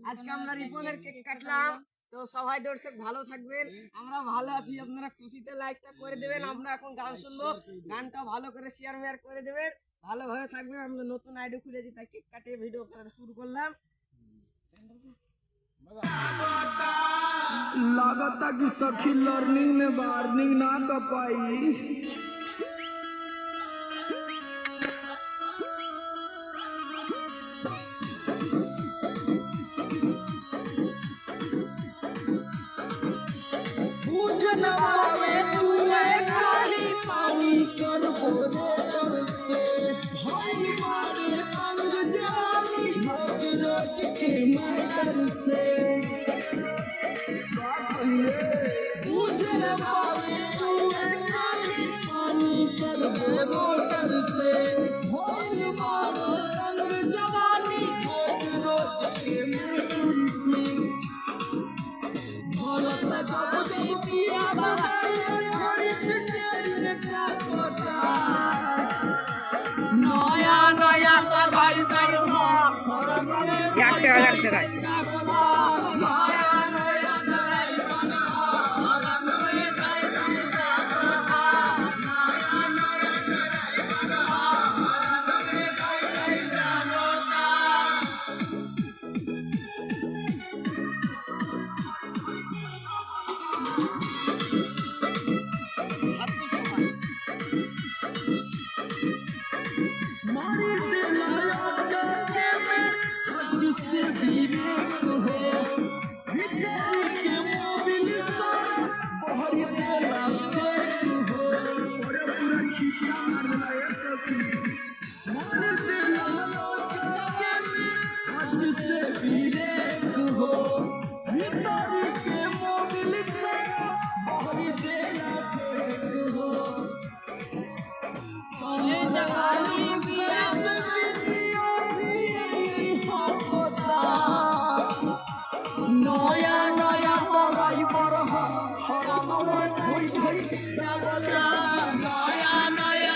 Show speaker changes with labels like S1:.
S1: আজকে আমরা রিপনের কেক কাটলাম। তো সবাই দর্শক ভালো থাকবেন, আমরা ভালো আছি। আপনারা খুশিতে লাইকটা করে দেবেন। আমরা এখন গান শুনবো, গানটা ভালো করে শেয়ার মেয়ার করে দেবেন, ভালোভাবে থাকবেন। আমরা নতুন আইডি খুলেছি, তাই কেক কাটিয়ে ভিডিও করা শুরু করলাম।
S2: लागता कि सखी लर्निंग में वार्निंग ना कर पाई।
S1: নয়া নয়া ভাই এক জায়গায় নয়া নয়া বলাই বড় নয়া নয়া